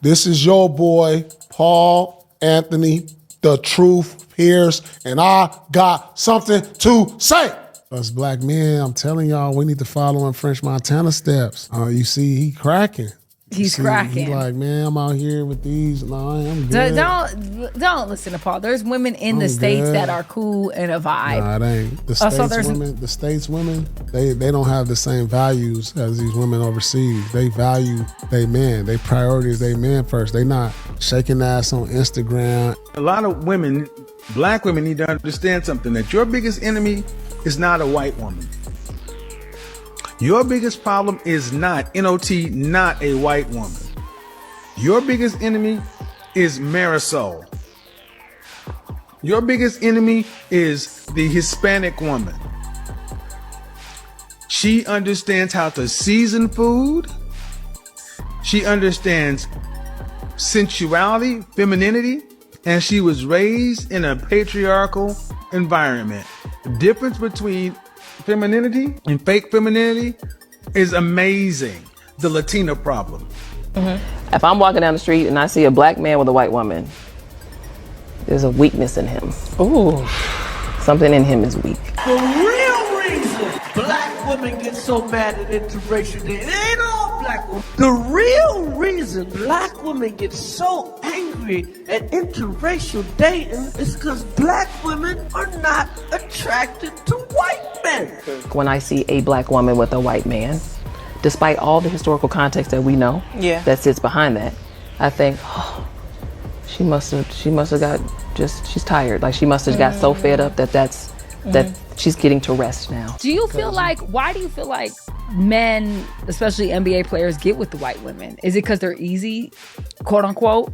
This is your boy, Paul Anthony, the Truth Pierce, and I got something to say. Us black men, I'm telling y'all, we need to follow in French Montana steps. You see, he cracking. He's cracking. He's like, man, I'm out here with these. No, I'm good. Don't listen to Paul. There's women in the States that are cool and a vibe. Nah, it ain't. The States women, they don't have the same values as these women overseas. They value they men. They priorities they men first. They not shaking ass on Instagram. A lot of women, black women, need to understand something, that your biggest enemy is not a white woman. Your biggest problem is not, N-O-T, not a white woman. Your biggest enemy is Marisol. Your biggest enemy is the Hispanic woman. She understands how to season food. She understands sensuality, femininity, and she was raised in a patriarchal environment. The difference between femininity and fake femininity is amazing. The Latina problem. If I'm walking down the street and I see a black man with a white woman, there's a weakness in him. Ooh. Something in him is weak. The real reason black women get so mad at interracial dating, it ain't all black women. The real reason black women get so angry at interracial dating is because black women are not attracted to white men. When I see a black woman with a white man, despite all the historical context that we know that sits behind that, I think, oh, she must have got she's tired. Like she must have got so fed up that she's getting to rest now. Do you feel like, why do you feel like men, especially NBA players, get with the white women? Is it because they're easy, quote unquote?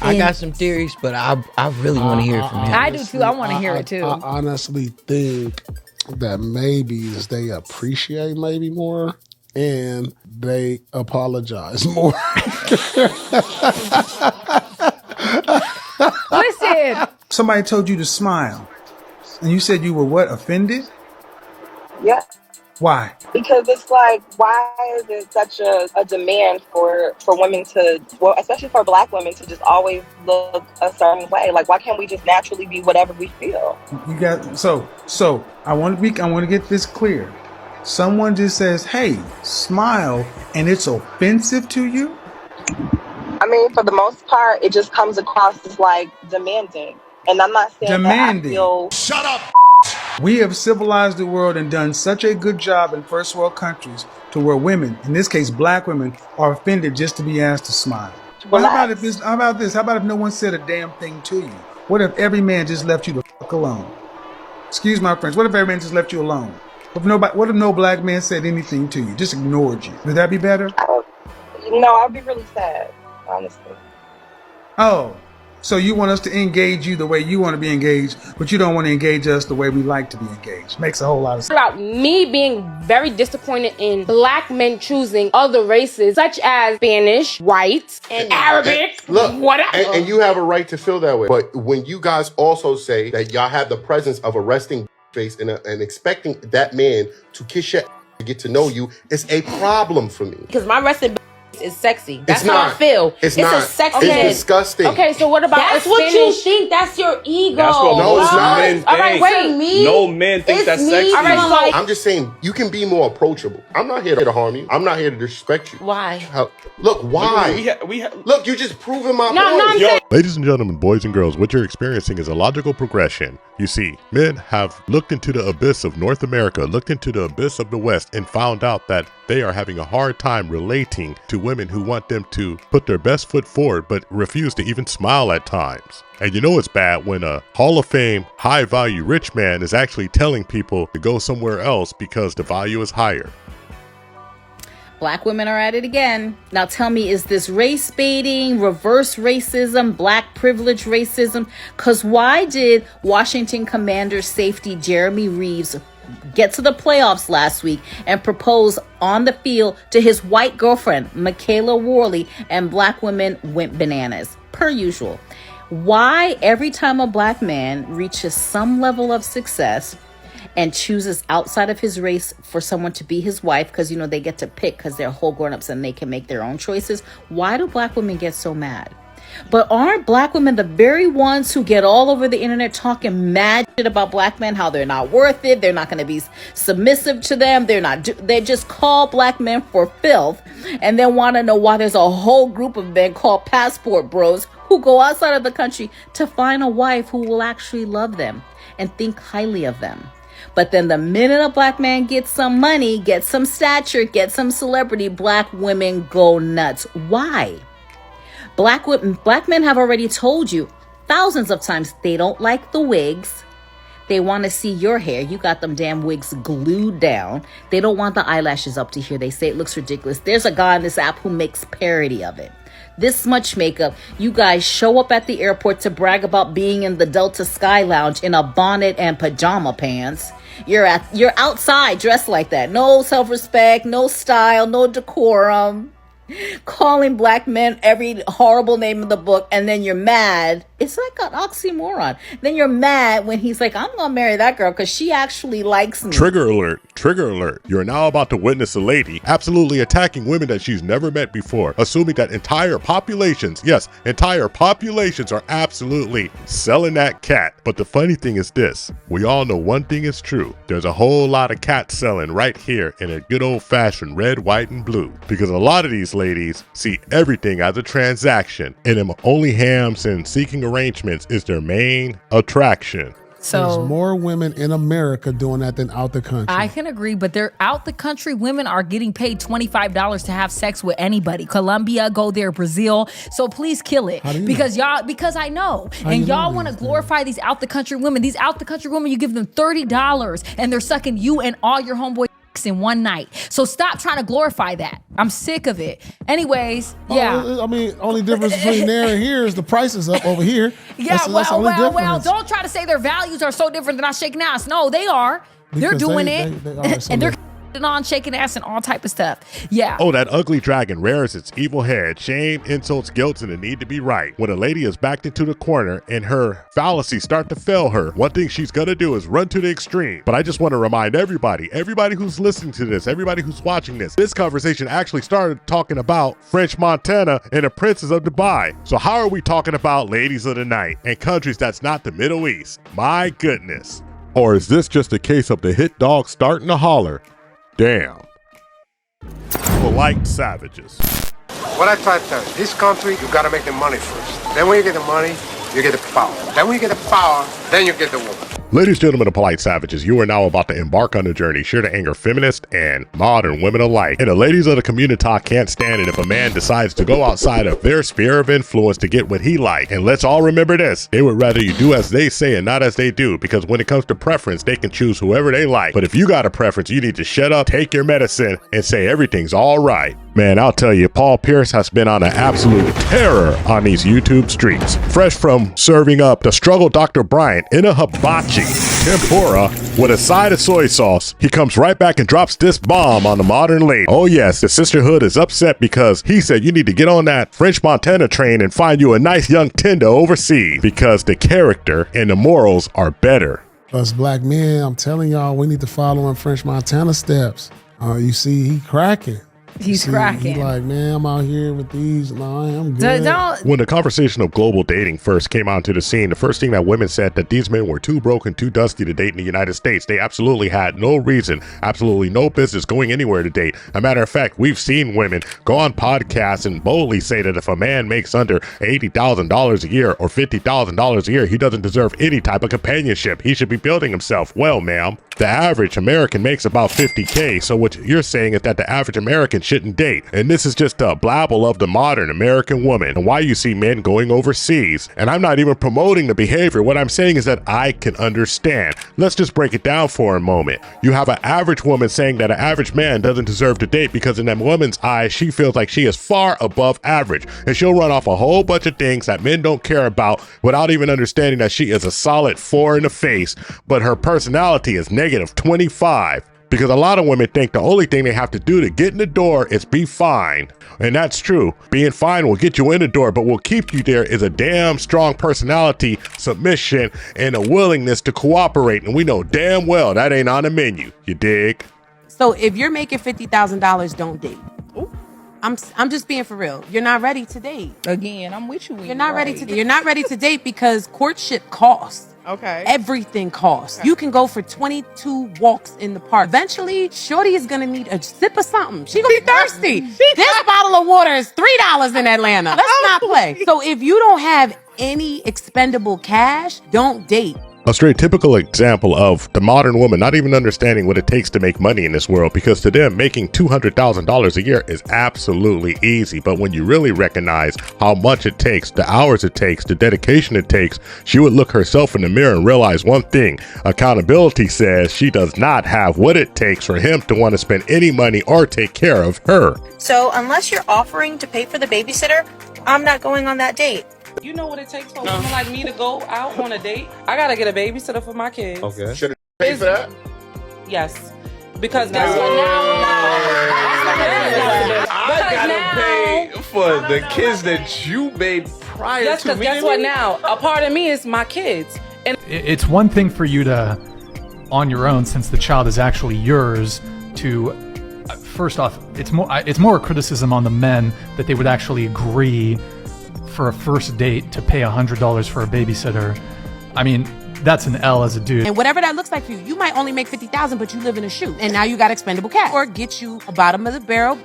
I got some theories, but I really want to hear it from him. I do too. I want to hear it too. I honestly think that maybe is they appreciate maybe more and they apologize more. Listen. Somebody told you to smile, and you said you were what, offended? Yeah. Why? Because it's like, why is it such a demand for women to, well, especially for black women, to just always look a certain way? Like, why can't we just naturally be whatever we feel? You got so I want to get this clear. Someone just says, "Hey, smile," and it's offensive to you? I mean, for the most part, it just comes across as like demanding. And I'm not saying demanding. That I feel... Shut up! We have civilized the world and done such a good job in first world countries to where women, in this case black women, are offended just to be asked to smile. Well, how about this? How about if no one said a damn thing to you? What if every man just left you the fuck alone? Excuse my French. What if every man just left you alone? What if no black man said anything to you? Just ignored you. Would that be better? I'd be really sad, honestly. Oh, so you want us to engage you the way you want to be engaged, but you don't want to engage us the way we like to be engaged. Makes a whole lot of sense. About me being very disappointed in black men choosing other races, such as Spanish, white, and Arabic. Look, whatever. And you have a right to feel that way. But when you guys also say that y'all have the presence of arresting face and expecting that man to kiss your to get to know you, it's a problem for me. Because my resting is sexy. That's it's how not. I feel. It's not. A sexy. It's disgusting. Okay, so what about that's what you think? That's your ego. That's what most men think. All right, wait. Me, no men think that's sexy. All right, so I'm just saying you can be more approachable. I'm not here to harm you. I'm not here to disrespect you. Why? Look, why? Look, you just proving my point. No, Ladies and gentlemen, boys and girls, what you're experiencing is a logical progression. You see, men have looked into the abyss of North America, looked into the abyss of the West, and found out that they are having a hard time relating to women who want them to put their best foot forward, but refuse to even smile at times. And you know it's bad when a Hall of Fame, high-value rich man is actually telling people to go somewhere else because the value is higher. Black women are at it again. Now tell me, is this race baiting, reverse racism, black privilege racism? Because why did Washington Commanders safety Jeremy Reeves get to the playoffs last week and propose on the field to his white girlfriend, Michaela Worley, and black women went bananas, per usual? Why every time a black man reaches some level of success, and chooses outside of his race for someone to be his wife, because, you know, they get to pick because they're whole grown-ups and they can make their own choices, why do black women get so mad? But aren't black women the very ones who get all over the internet talking mad shit about black men, how they're not worth it, they're not going to be submissive to them, they just call black men for filth, and then want to know why there's a whole group of men called passport bros who go outside of the country to find a wife who will actually love them and think highly of them. But then the minute a black man gets some money, gets some stature, gets some celebrity, black women go nuts. Why? Black men have already told you thousands of times they don't like the wigs. They want to see your hair. You got them damn wigs glued down. They don't want the eyelashes up to here. They say it looks ridiculous. There's a guy on this app who makes parody of it. This much makeup. You guys show up at the airport to brag about being in the Delta Sky Lounge in a bonnet and pajama pants. You're outside dressed like that. No self-respect, no style, no decorum. Calling black men every horrible name in the book, and then you're mad. It's like an oxymoron. Then you're mad when he's like, I'm gonna marry that girl because she actually likes me. Trigger alert, trigger alert. You're now about to witness a lady absolutely attacking women that she's never met before, assuming that entire populations, yes, entire populations are absolutely selling that cat. But the funny thing is this, we all know one thing is true. There's a whole lot of cat selling right here in a good old fashioned red, white, and blue. Because a lot of these ladies see everything as a transaction, and them only hams and seeking arrangements is their main attraction. So there's more women in America doing that than out the country. I can agree, but they're out the country. Women are getting paid $25 to have sex with anybody. Colombia, go there, Brazil. So please kill it. Because I know. And y'all want to glorify these out the country women. These out the country women, you give them $30 and they're sucking you and all your homeboys in one night. So stop trying to glorify that. I'm sick of it. Anyways, yeah. I mean, only difference between there and here is the price is up over here. Yeah, that's the only difference. Don't try to say their values are so different than I shaking ass. No, they are. They're doing it. They are, so and they're on shaking ass and all type of stuff. Yeah. Oh, that ugly dragon rears its evil head. Shame, insults, guilt, and the need to be right. When a lady is backed into the corner and her fallacies start to fail her, one thing she's gonna do is run to the extreme. But I just want to remind everybody who's listening to this, everybody who's watching this conversation actually started talking about French Montana and the Princess of Dubai. So how are we talking about ladies of the night and countries that's not the Middle East? My goodness. Or is this just a case of the hit dog starting to holler? Damn. Polite savages. What I try to tell you, this country, you gotta make the money first. Then when you get the money, you get the power. Then when you get the power, then you get the woman. Ladies, gentlemen, and polite savages, you are now about to embark on a journey sure to anger feminists and modern women alike. And the ladies of the community can't stand it if a man decides to go outside of their sphere of influence to get what he likes. And let's all remember this, they would rather you do as they say and not as they do, because when it comes to preference, they can choose whoever they like. But if you got a preference, you need to shut up, take your medicine, and say everything's all right. Man, I'll tell you, Paul Pierce has been on an absolute terror on these YouTube streets. Fresh from serving up the struggle Dr. Bryant in a hibachi tempura with a side of soy sauce, he comes right back and drops this bomb on the modern lady. Oh yes, the Sisterhood is upset because he said you need to get on that French Montana train and find you a nice young tender overseas because the character and the morals are better. Us black men, I'm telling y'all, we need to follow in French Montana steps. You see, he cracking. He's cracking. He's like, man, I'm out here with these. No, I'm good. When the conversation of global dating first came onto the scene, the first thing that women said that these men were too broke and too dusty to date in the United States. They absolutely had no reason, absolutely no business going anywhere to date. A matter of fact, we've seen women go on podcasts and boldly say that if a man makes under $80,000 a year or $50,000 a year, he doesn't deserve any type of companionship. He should be building himself. Well, ma'am, the average American makes about $50K. So what you're saying is that the average American shouldn't date. And this is just a blabble of the modern American woman and why you see men going overseas. And I'm not even promoting the behavior. What I'm saying is that I can understand. Let's just break it down for a moment. You have an average woman saying that an average man doesn't deserve to date because in that woman's eyes, she feels like she is far above average. And she'll run off a whole bunch of things that men don't care about without even understanding that she is a solid 4 in the face, but her personality is negative 25. Because a lot of women think the only thing they have to do to get in the door is be fine. And that's true. Being fine will get you in the door, but will keep you there is a damn strong personality, submission, and a willingness to cooperate. And we know damn well that ain't on the menu. You dig? So if you're making $50,000, don't date. I'm just being for real. You're not ready to date. Again, I'm with you. You're not ready to date. You're not ready to date because courtship costs. Okay. Everything costs. Okay. You can go for 22 walks in the park. Eventually, shorty is gonna need a sip of something. She gonna be thirsty. This bottle of water is $3 in Atlanta. Let's not play. So if you don't have any expendable cash, don't date. A straight typical example of the modern woman not even understanding what it takes to make money in this world, because to them making $200,000 a year is absolutely easy. But when you really recognize how much it takes, the hours it takes, the dedication it takes, she would look herself in the mirror and realize one thing: accountability says she does not have what it takes for him to want to spend any money or take care of her. So unless you're offering to pay for the babysitter, I'm not going on that date. You know what it takes for a woman like me to go out on a date? I gotta get a babysitter for my kids. Okay. Should I pay for that? Yes. Because guess what now? I gotta pay for the kids that you made prior Yes, to because me. guess what now? A part of me is my kids. And it's one thing for you to, on your own, since the child is actually yours, to first off, it's more a criticism on the men that they would actually agree for a first date to pay $100 for a babysitter. I mean, that's an L as a dude. And whatever that looks like for you, you might only make $50,000, but you live in a shoe, and now you got expendable cash. Or get you a bottom of the barrel.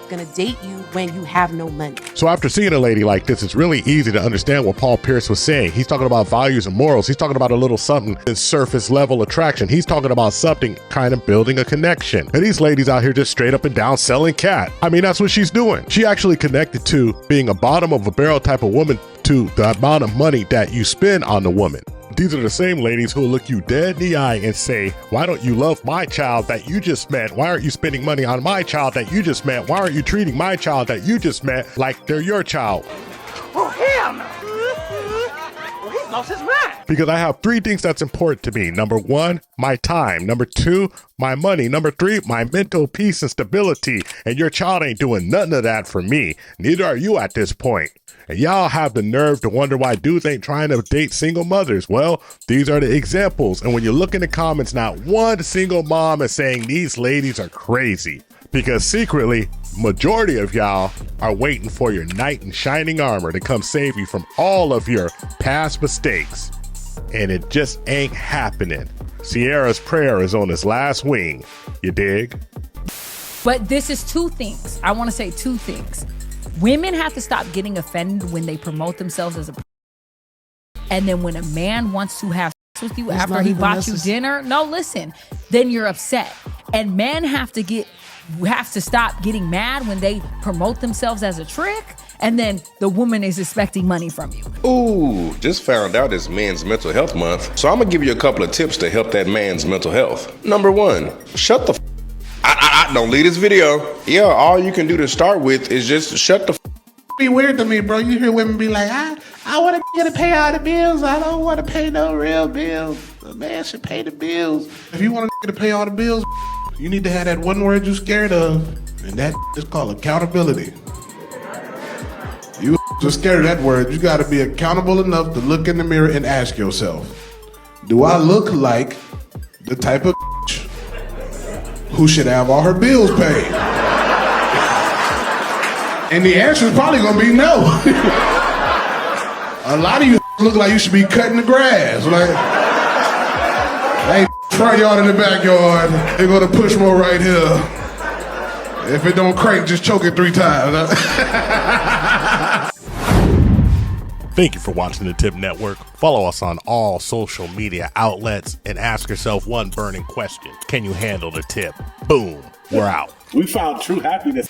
Gonna date you when you have no money. So after seeing a lady like this, it's really easy to understand what Paul Pierce was saying. He's talking about values and morals. He's talking about a little something in surface level attraction. He's talking about something kind of building a connection. And these ladies out here just straight up and down selling cat. I mean, that's what she's doing. She actually connected to being a bottom of a barrel type of woman to the amount of money that you spend on the woman. These are the same ladies who will look you dead in the eye and say, why don't you love my child that you just met? Why aren't you spending money on my child that you just met? Why aren't you treating my child that you just met like they're your child? Oh, hell no. He lost his mind. Because I have three things that's important to me. Number one, my time. Number two, my money. Number three, my mental peace and stability. And your child ain't doing nothing of that for me. Neither are you at this point. And y'all have the nerve to wonder why dudes ain't trying to date single mothers. Well, these are the examples. And when you look in the comments, not one single mom is saying these ladies are crazy. Because secretly, majority of y'all are waiting for your knight in shining armor to come save you from all of your past mistakes. And it just ain't happening. Sierra's prayer is on his last wing. You dig? But this is two things. I want to say two things. Women have to stop getting offended when they promote themselves as a, and then when a man wants to have sex with you after he bought you dinner, no, listen, then you're upset. And men have to stop getting mad when they promote themselves as a trick, and then the woman is expecting money from you. Ooh, just found out it's Men's Mental Health Month, so I'm gonna give you a couple of tips to help that man's mental health. Number one, shut the don't leave this video. Yeah, all you can do to start with is just shut the Be weird to me, bro. You hear women be like, I want to pay all the bills. I don't want to pay no real bills. The man should pay the bills. If you want to pay all the bills, you need to have that one word you're scared of, and that is called accountability. You are scared of that word. You got to be accountable enough to look in the mirror and ask yourself, do I look like the type of who should have all her bills paid? And the answer is probably gonna be no. A lot of you look like you should be cutting the grass. Like, hey, front yard in the backyard. They're gonna push more right here. If it don't crank, just choke it 3 times. Thank you for watching the Tip Network. Follow us on all social media outlets and ask yourself one burning question. Can you handle the tip? Boom, we're out. We found true happiness.